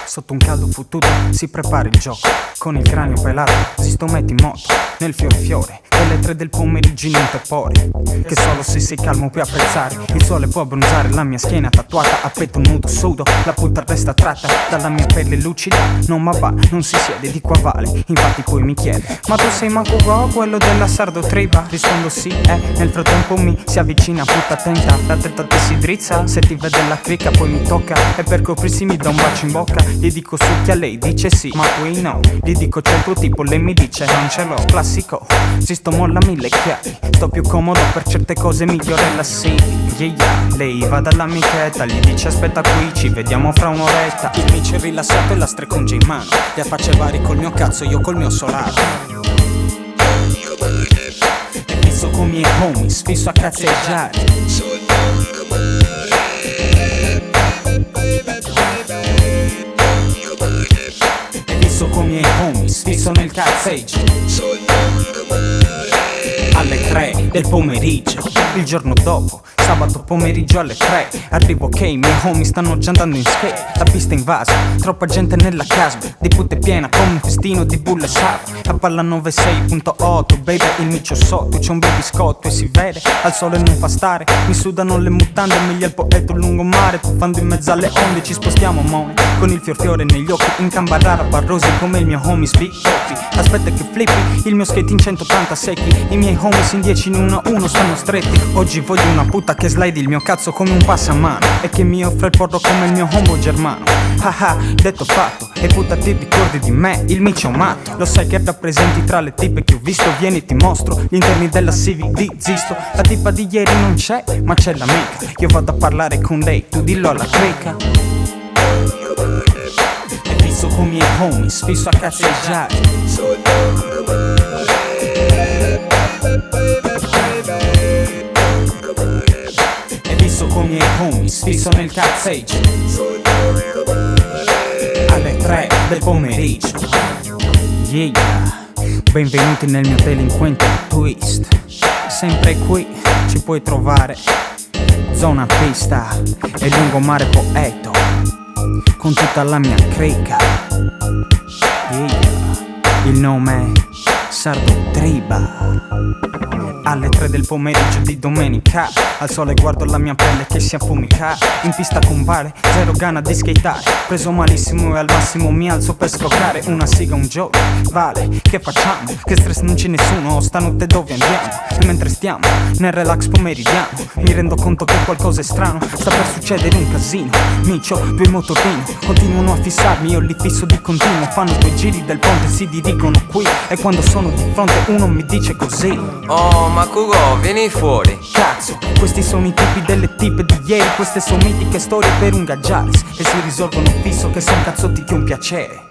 Sotto un caldo futuro si prepara il gioco. Con il cranio pelato si sto metti in moto. Nel fiore delle 3 del pomeriggio in un tepore, che solo se sei calmo puoi apprezzare. Il sole può abbronzare la mia schiena tatuata. A petto nudo sudo, la punta resta tratta dalla mia pelle lucida. Non ma va, non si siede di qua vale. Infatti poi mi chiede: ma tu sei Mago Go, quello della Sardo Triba? Rispondo sì, nel frattempo mi si avvicina, putta attenta. La testa ti si drizza, se ti vede la cricca poi mi tocca. E per coprirsi mi dà un bacio in bocca. Gli dico succhia, lei dice sì, ma poi no. Gli dico c'è il tuo tipo, lei mi dice non ce l'ho. Classico, si sto molla mille chiavi. Sto più comodo per certe cose, migliorella sì. Lei va dall'amichetta, gli dice aspetta qui, ci vediamo fra un'oretta. Il micio è rilassato e la streccongia in mano. Li affaccia vari col mio cazzo, io col mio solare. E fisso con i miei homies, fisso a cazzeggiare. Con i miei homies, fisso nel cazzeggio. Alle 3 del pomeriggio. Il giorno dopo, sabato pomeriggio alle 3. Arrivo che i miei homies stanno già andando in skate. La pista invasa, troppa gente nella casba. Di putte piena come un festino di bulle sava. A palla 96.8, baby, il micio sotto. C'è un bel biscotto e si vede, al sole non fa stare. Mi sudano le mutande, meglio il poeta un lungomare. Puffando in mezzo alle onde ci spostiamo mone. Con il fiore negli occhi, in gamba rara, barrosi come il mio homies Big Toppy. Aspetta che flippi, il mio skate in 180 secchi. I miei homies in 10 in 1-1 stanno stretti. Oggi voglio una puta che slide il mio cazzo come un passamano e che mi offre il porro come il mio hombo germano. Haha, detto fatto, e puta ti ricordi di me, il micio matto. Lo sai che rappresenti tra le tipe che ho visto, vieni ti mostro gli interni della CVD, zisto. La tipa di ieri non c'è, ma c'è l'amica. Io vado a parlare con lei, tu dillo alla creca. E fisso con i miei homies, fisso a cazzeggiare. E fisso con i miei homies, fisso nel cazzeggio. Alle 3 del pomeriggio. Benvenuti nel mio delinquente twist. Sempre qui ci puoi trovare. Zona pista e lungomare poeto, con tutta la mia creca. Il nome è Sardo Triba. Alle 3 del pomeriggio di domenica, al sole guardo la mia pelle che si affumica. In pista con Vale, zero gana di skateare. Preso malissimo e al massimo mi alzo per scoccare. Una siga, un gioco, Vale, che facciamo? Che stress non c'è nessuno, stanotte dove andiamo? E mentre stiamo nel relax pomeridiano, mi rendo conto che qualcosa è strano. Sta per succedere un casino. Micio, 2 motorini, continuano a fissarmi, io li fisso di continuo. Fanno 2 giri del ponte, si dirigono qui. E quando sono di fronte uno mi dice così: oh, ma Kugo, vieni fuori. Cazzo, questi sono i tipi delle tipe di ieri. Queste sono mitiche storie per un gaggialis, e si risolvono fisso che son cazzotti che un piacere.